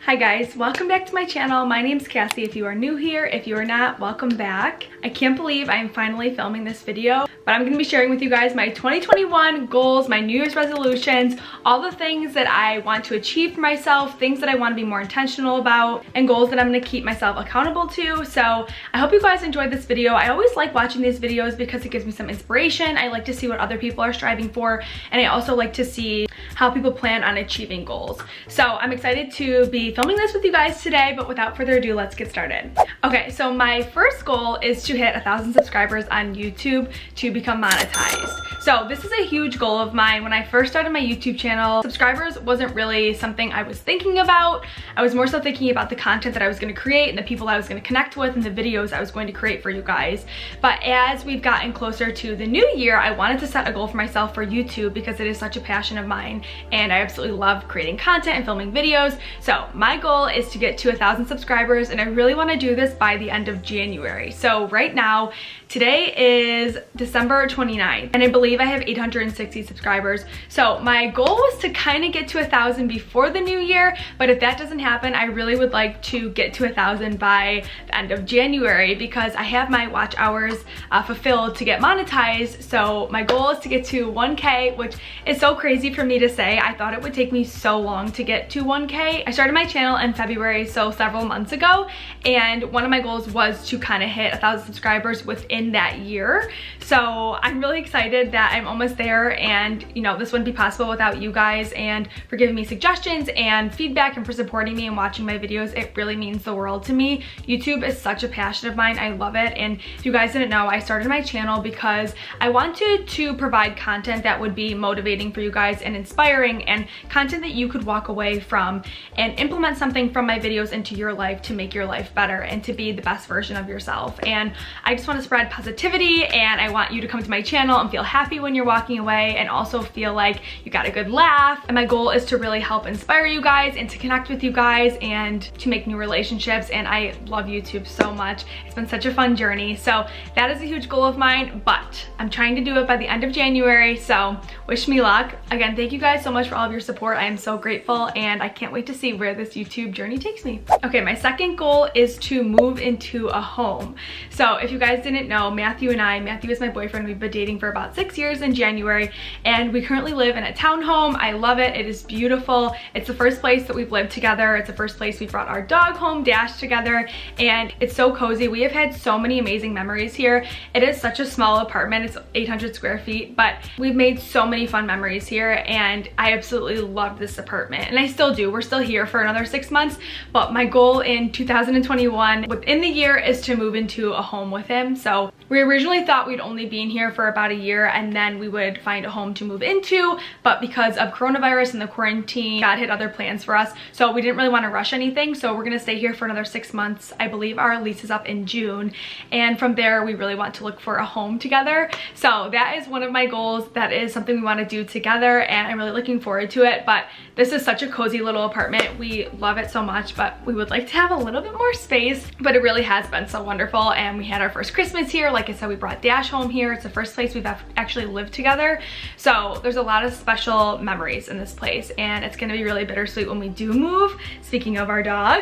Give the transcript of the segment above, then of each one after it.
Hi guys, welcome back to my channel. My name's Cassie. If you are new here, if you are not, welcome back. I can't believe I'm finally filming this video, but I'm going to be sharing with you guys my 2021 goals, my New Year's resolutions, all the things that I want to achieve for myself, things that I want to be more intentional about, and goals that I'm going to keep myself accountable to. So I hope you guys enjoyed this video. I always like watching these videos because it gives me some inspiration. I like to see what other people are striving for, and I also like to see how people plan on achieving goals. So I'm excited to be filming this with you guys today, but without further ado, let's get started. Okay, so my first goal is to hit 1,000 subscribers on YouTube to become monetized. So this is a huge goal of mine. When I first started my YouTube channel, subscribers wasn't really something I was thinking about. I was more so thinking about the content that I was going to create and the people I was going to connect with and the videos I was going to create for you guys. But as we've gotten closer to the new year, I wanted to set a goal for myself for YouTube because it is such a passion of mine and I absolutely love creating content and filming videos. So my goal is to get to 1,000 subscribers, and I really want to do this by the end of January. So right now, today is December 29th, and I believe I have 860 subscribers. So my goal was to kind of get to 1,000 before the new year, but if that doesn't happen, I really would like to get to 1,000 by the end of January because I have my watch hours fulfilled to get monetized. So my goal is to get to 1K, which is so crazy for me to say. I thought it would take me so long to get to 1K. I started my channel in February, so several months ago, and one of my goals was to kind of hit 1,000 subscribers within that year. So I'm really excited that I'm almost there, and you know, this wouldn't be possible without you guys and for giving me suggestions and feedback and for supporting me and watching my videos. It really means the world to me. YouTube is such a passion of mine. I love it, and if you guys didn't know, I started my channel because I wanted to provide content that would be motivating for you guys and inspiring, and content that you could walk away from and implement something from my videos into your life to make your life better and to be the best version of yourself. And I just want to spread positivity, and I want you to come to my channel and feel happy when you're walking away and also feel like you got a good laugh. And my goal is to really help inspire you guys and to connect with you guys and to make new relationships. And I love YouTube so much. It's been such a fun journey. So that is a huge goal of mine, but I'm trying to do it by the end of January. So wish me luck. Again, thank you guys so much for all of your support. I am so grateful, and I can't wait to see where this YouTube journey takes me. Okay, my second goal is to move into a home. So if you guys didn't know, Matthew is my boyfriend. We've been dating for about 6 years in January, and we currently live in a townhome. I love it. It is beautiful. It's the first place that we've lived together. It's the first place we brought our dog home, Dash, together, and it's so cozy. We have had so many amazing memories here. It is such a small apartment. It's 800 square feet, but we've made so many fun memories here, and I absolutely love this apartment, and I still do. We're still here for another 6 months, but my goal in 2021 within the year is to move into a home with him. So we originally thought we'd only be in here for about a year and then we would find a home to move into, but because of coronavirus and the quarantine, God had other plans for us, so we didn't really want to rush anything. So we're gonna stay here for another 6 months. I believe our lease is up in June, and from there we really want to look for a home together. So that is one of my goals. That is something we want to do together, and I'm really looking forward to it. But this is such a cozy little apartment. We love it so much, but we would like to have a little bit more space. But it really has been so wonderful, and we had our first Christmas here. Like I said, we brought Dash home here. It's the first place we've actually lived together. So there's a lot of special memories in this place, and it's gonna be really bittersweet when we do move. Speaking of our dog,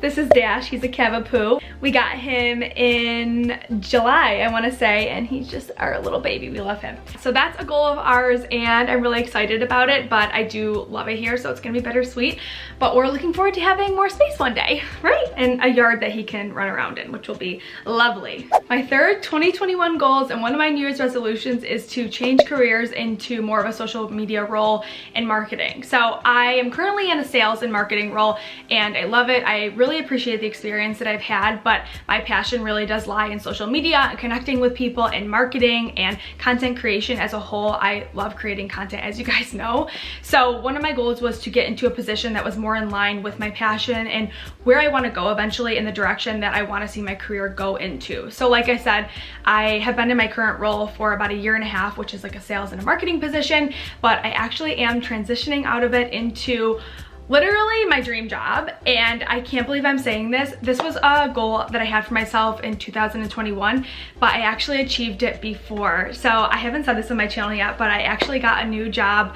this is Dash. He's a Cavapoo. We got him in July, I want to say, and he's just our little baby. We love him. So that's a goal of ours, and I'm really excited about it, but I do love it here, so it's gonna be bittersweet. But we're looking forward to having more space one day, right? And a yard that he can run around in, which will be lovely. My third 2021 goals and one of my New Year's resolutions is to change careers into more of a social media role in marketing. So I am currently in a sales and marketing role, and I love it. I really appreciate the experience that I've had, but my passion really does lie in social media and connecting with people and marketing and content creation as a whole. I love creating content, as you guys know. So one of my goals was to get into a position that was more in line with my passion and where I want to go eventually, in the direction that I want to see my career go into. So like I said, I have been in my current role for about 1.5 years, which is like a sales and a marketing position, but I actually am transitioning out of it into literally my dream job, and I can't believe I'm saying this. This was a goal that I had for myself in 2021, but I actually achieved it before. So I haven't said this on my channel yet, but I actually got a new job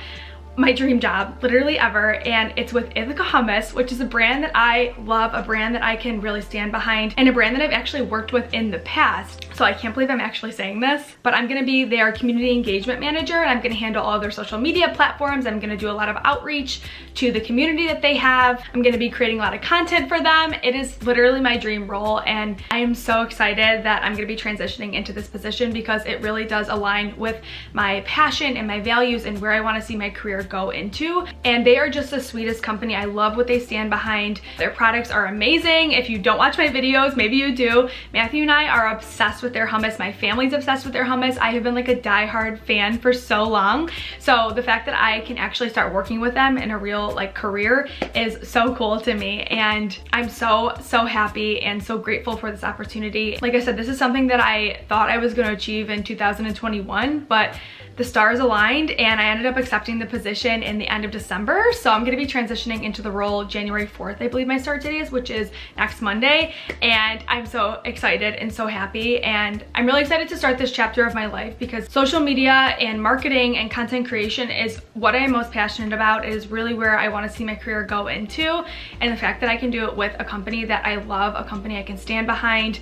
my dream job literally ever, and it's with Ithaca Hummus, which is a brand that I love, a brand that I can really stand behind, and a brand that I've actually worked with in the past. So I can't believe I'm actually saying this, but I'm gonna be their community engagement manager, and I'm gonna handle all their social media platforms. I'm gonna do a lot of outreach to the community that they have. I'm gonna be creating a lot of content for them. It is literally my dream role, and I am so excited that I'm gonna be transitioning into this position because it really does align with my passion and my values and where I wanna see my career go into. And they are just the sweetest company. I love what they stand behind. Their products are amazing. If you don't watch my videos, maybe you do, Matthew and I are obsessed with their hummus. My family's obsessed with their hummus. I have been like a diehard fan for so long. So the fact that I can actually start working with them in a real like career is so cool to me. And I'm so happy and so grateful for this opportunity. Like I said, this is something that I thought I was gonna achieve in 2021, but the stars aligned and I ended up accepting the position in the end of December. So I'm gonna be transitioning into the role January 4th, I believe my start date is, which is next Monday. And I'm so excited and so happy. And I'm really excited to start this chapter of my life because social media and marketing and content creation is what I am most passionate about. It is really where I wanna see my career go into. And the fact that I can do it with a company that I love, a company I can stand behind,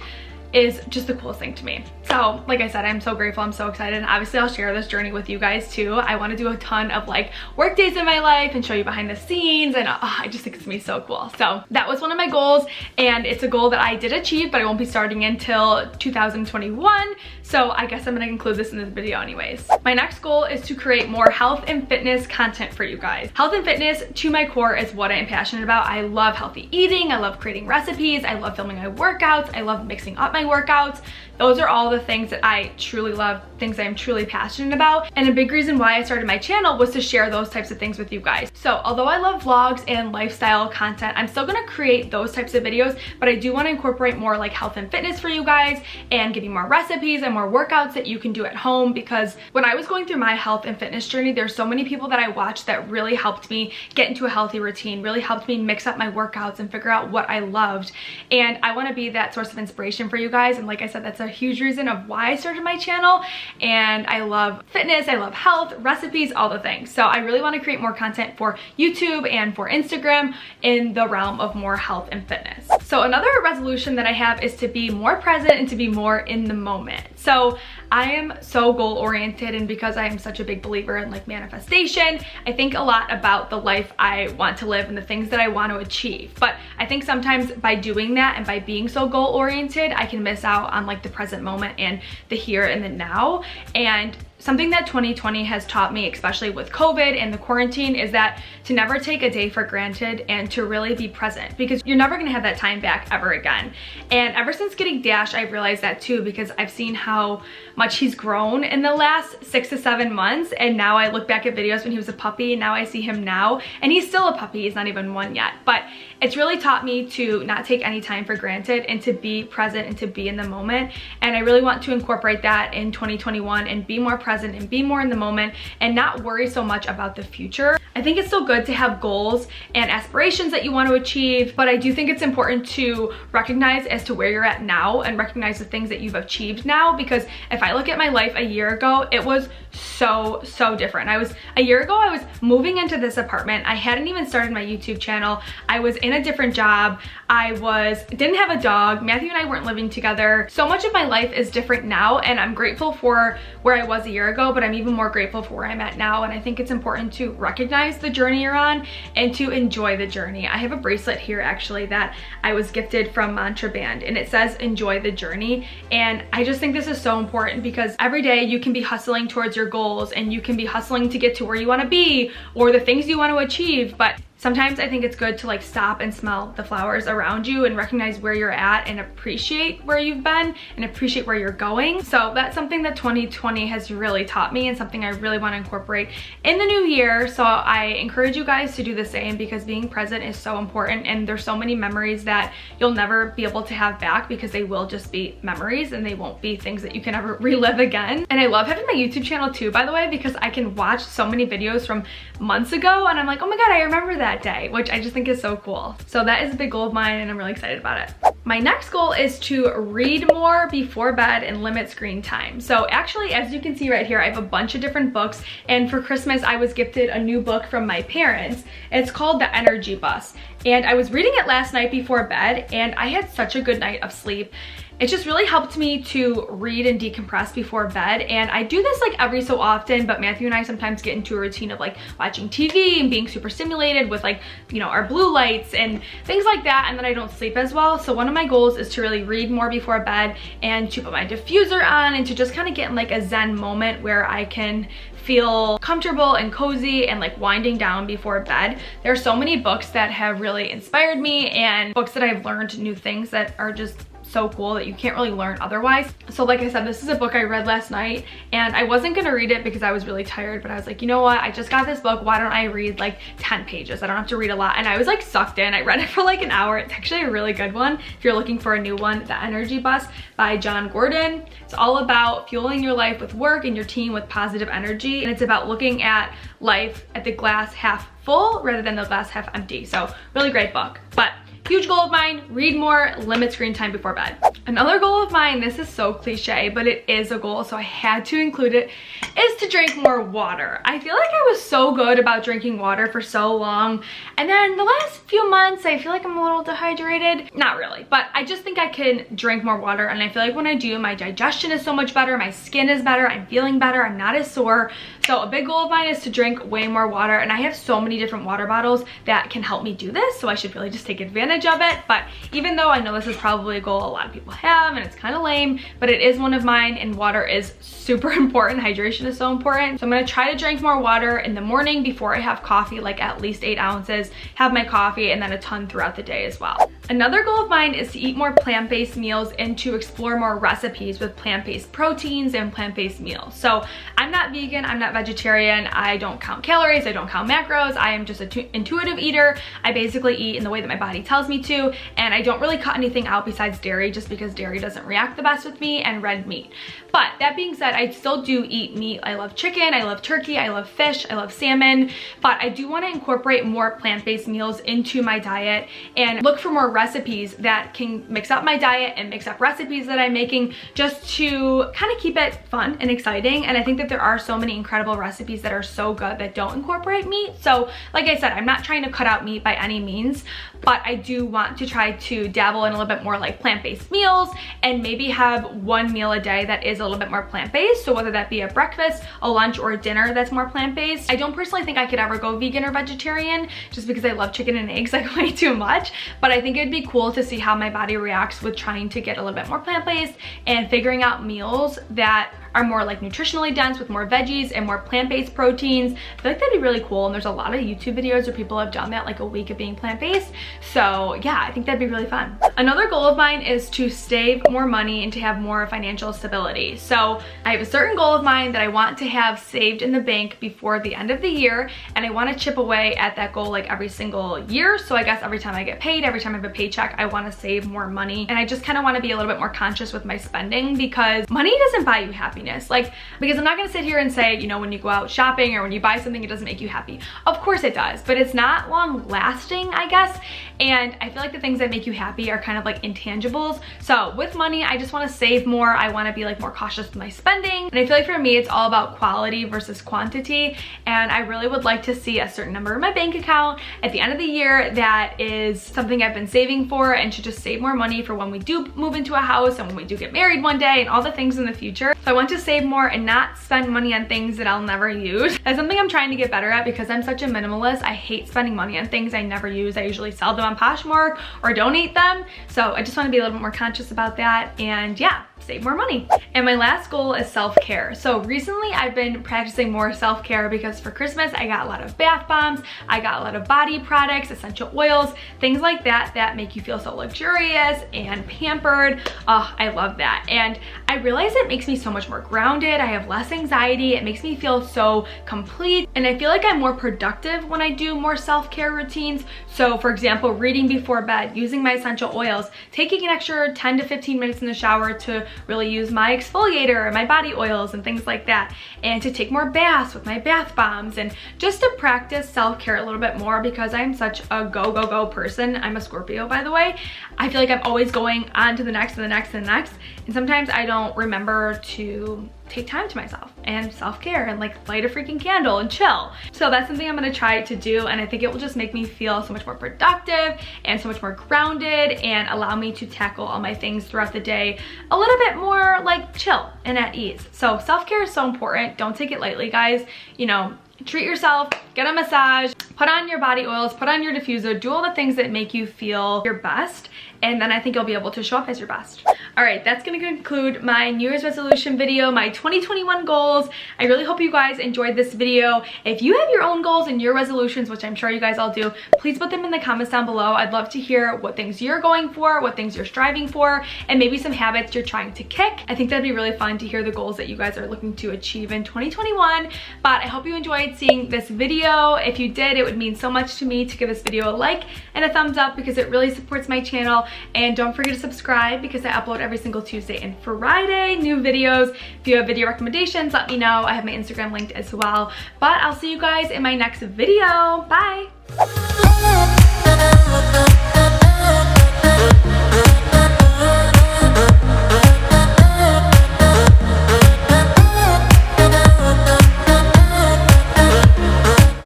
is just the coolest thing to me. So like I said, I'm so grateful, I'm so excited, and obviously I'll share this journey with you guys too. I want to do a ton of like work days in my life and show you behind the scenes, and I just think it's gonna be so cool. So that was one of my goals, and it's a goal that I did achieve, but I won't be starting until 2021. So I guess I'm gonna include this in this video anyways. My next goal is to create more health and fitness content for you guys. Health and fitness to my core is what I am passionate about. I love healthy eating, I love creating recipes, I love filming my workouts, I love mixing up my workouts. Those are all the things that I truly love, things I'm truly passionate about. And a big reason why I started my channel was to share those types of things with you guys. So although I love vlogs and lifestyle content, I'm still gonna create those types of videos, but I do wanna incorporate more like health and fitness for you guys and give you more recipes and more workouts that you can do at home. Because when I was going through my health and fitness journey, there's so many people that I watched that really helped me get into a healthy routine, really helped me mix up my workouts and figure out what I loved. And I wanna be that source of inspiration for you guys. And like I said, that's a huge reason of why I started my channel. And I love fitness, I love health, recipes, all the things. So I really want to create more content for YouTube and for Instagram in the realm of more health and fitness. So another resolution that I have is to be more present and to be more in the moment. So I am so goal oriented, and because I am such a big believer in like manifestation, I think a lot about the life I want to live and the things that I want to achieve. But I think sometimes by doing that and by being so goal oriented, I can miss out on like the present moment and the here and the now. And something that 2020 has taught me, especially with COVID and the quarantine, is that to never take a day for granted and to really be present, because you're never gonna have that time back ever again. And ever since getting Dash, I've realized that too, because I've seen how much he's grown in the last 6 to 7 months. And now I look back at videos when he was a puppy, and now I see him now, and he's still a puppy, he's not even 1 yet. But it's really taught me to not take any time for granted and to be present and to be in the moment. And I really want to incorporate that in 2021 and be more present and be more in the moment and not worry so much about the future. I think it's still good to have goals and aspirations that you want to achieve, but I do think it's important to recognize as to where you're at now and recognize the things that you've achieved now. Because if I look at my life a year ago, it was so different. A year ago, I was moving into this apartment. I hadn't even started my YouTube channel. I was in a different job. Didn't have a dog. Matthew and I weren't living together. So much of my life is different now, and I'm grateful for where I was a year ago, but I'm even more grateful for where I'm at now. And I think it's important to recognize the journey you're on and to enjoy the journey. I have a bracelet here actually that I was gifted from Mantra Band, and it says enjoy the journey. And I just think this is so important because every day you can be hustling towards your goals and you can be hustling to get to where you want to be or the things you want to achieve, but sometimes I think it's good to like stop and smell the flowers around you and recognize where you're at and appreciate where you've been and appreciate where you're going. So that's something that 2020 has really taught me and something I really want to incorporate in the new year. So I encourage you guys to do the same, because being present is so important, and there's so many memories that you'll never be able to have back because they will just be memories and they won't be things that you can ever relive again. And I love having my YouTube channel too, by the way, because I can watch so many videos from months ago and I'm like, oh my god, I remember that. that day, which I just think is so cool. So that is a big goal of mine and I'm really excited about it. My next goal is to read more before bed and limit screen time. So actually, as you can see right here, I have a bunch of different books, and for Christmas I was gifted a new book from my parents. It's called The Energy Bus, and I was reading it last night before bed and I had such a good night of sleep. It just really helped me to read and decompress before bed, and I do this like every so often, but Matthew and I sometimes get into a routine of like watching TV and being super stimulated with like, you know, our blue lights and things like that, and then I don't sleep as well. So one of my goals is to really read more before bed and to put my diffuser on and to just kind of get in like a zen moment where I can feel comfortable and cozy and like winding down before bed. There are so many books that have really inspired me and books that I've learned new things that are just so cool that you can't really learn otherwise. So like I said, this is a book I read last night and I wasn't gonna read it because I was really tired, but I was like, you know what, I just got this book, why don't I read like 10 pages? I don't have to read a lot. And I was like sucked in. I read it for like an hour. It's actually a really good one if you're looking for a new one. The Energy Bus by John Gordon. It's all about fueling your life with work and your team with positive energy, and it's about looking at life at the glass half full rather than the glass half empty. So really great book. But huge goal of mine, read more, limit screen time before bed. Another goal of mine, this is so cliche, but it is a goal, so I had to include it, is to drink more water. I feel like I was so good about drinking water for so long, and then the last few months, I feel like I'm a little dehydrated. Not really, but I just think I can drink more water, and I feel like when I do, my digestion is so much better, my skin is better, I'm feeling better, I'm not as sore. So a big goal of mine is to drink way more water, and I have so many different water bottles that can help me do this, so I should really just take advantage of it. But even though I know this is probably a goal a lot of people have and it's kind of lame, but it is one of mine, and water is super important. Hydration is so important. So I'm going to try to drink more water in the morning before I have coffee, like at least 8 ounces, have my coffee, and then a ton throughout the day as well. Another goal of mine is to eat more plant-based meals and to explore more recipes with plant-based proteins and plant-based meals. So I'm not vegan, I'm not vegetarian, I don't count calories, I don't count macros, I am just an intuitive eater. I basically eat in the way that my body tells me to, and I don't really cut anything out besides dairy, just because dairy doesn't react the best with me, and red meat. But that being said, I still do eat meat. I love chicken, I love turkey, I love fish, I love salmon, but I do want to incorporate more plant-based meals into my diet and look for more recipes that can mix up my diet and mix up recipes that I'm making, just to kind of keep it fun and exciting. And I think that there are so many incredible recipes that are so good that don't incorporate meat. So like I said, I'm not trying to cut out meat by any means, but I do want to try to dabble in a little bit more like plant-based meals and maybe have one meal a day that is a little bit more plant-based. So whether that be a breakfast, a lunch, or a dinner that's more plant-based. I don't personally think I could ever go vegan or vegetarian just because I love chicken and eggs like way too much, but I think it'd be cool to see how my body reacts with trying to get a little bit more plant-based and figuring out meals that are more like nutritionally dense with more veggies and more plant-based proteins. I feel like that'd be really cool, and there's a lot of YouTube videos where people have done that, like a week of being plant-based. So yeah, I think that'd be really fun. Another goal of mine is to save more money and to have more financial stability. So I have a certain goal of mine that I want to have saved in the bank before the end of the year, and I want to chip away at that goal like every single year. So I guess every time I get paid, every time I have a paycheck, I want to save more money, and I just kind of want to be a little bit more conscious with my spending, because money doesn't buy you happiness. Like, because I'm not gonna sit here and say, you know, when you go out shopping or when you buy something, it doesn't make you happy. Of course it does, but it's not long lasting, I guess. And I feel like the things that make you happy are kind of like intangibles. So with money, I just want to save more. I want to be like more cautious with my spending. And I feel like for me, it's all about quality versus quantity. And I really would like to see a certain number in my bank account at the end of the year that is something I've been saving for, and to just save more money for when we do move into a house and when we do get married one day and all the things in the future. So I want to save more and not spend money on things that I'll never use. That's something I'm trying to get better at, because I'm such a minimalist. I hate spending money on things I never use. I usually sell them on Poshmark or donate them. So I just want to be a little bit more conscious about that, and yeah, save more money. And my last goal is self-care. So recently I've been practicing more self-care because for Christmas I got a lot of bath bombs, I got a lot of body products, essential oils, things like that that make you feel so luxurious and pampered. Oh, I love that. And I realize it makes me so much more grounded. I have less anxiety. It makes me feel so complete, and I feel like I'm more productive when I do more self-care routines. So for example, reading before bed, using my essential oils, taking an extra 10 to 15 minutes in the shower to really use my exfoliator, my body oils and things like that, and to take more baths with my bath bombs, and just to practice self-care a little bit more because I'm such a go, go, go person. I'm a Scorpio, by the way. I feel like I'm always going on to the next and the next and the next, and sometimes I don't remember to take time to myself and self-care and like light a freaking candle and chill. So that's something I'm gonna try to do, and I think it will just make me feel so much more productive and so much more grounded and allow me to tackle all my things throughout the day a little bit more like chill and at ease. So self-care is so important. Don't take it lightly, guys. You know, treat yourself, get a massage, put on your body oils, put on your diffuser, do all the things that make you feel your best, and then I think you'll be able to show up as your best. All right, that's gonna conclude my New Year's resolution video, my 2021 goals. I really hope you guys enjoyed this video. If you have your own goals and your resolutions, which I'm sure you guys all do, please put them in the comments down below. I'd love to hear what things you're going for, what things you're striving for, and maybe some habits you're trying to kick. I think that'd be really fun to hear the goals that you guys are looking to achieve in 2021. But I hope you enjoyed seeing this video. If you did, it would mean so much to me to give this video a like and a thumbs up because it really supports my channel. And don't forget to subscribe because I upload every single Tuesday and Friday new videos. If you have video recommendations, let me know. I have my Instagram linked as well. But I'll see you guys in my next video. Bye!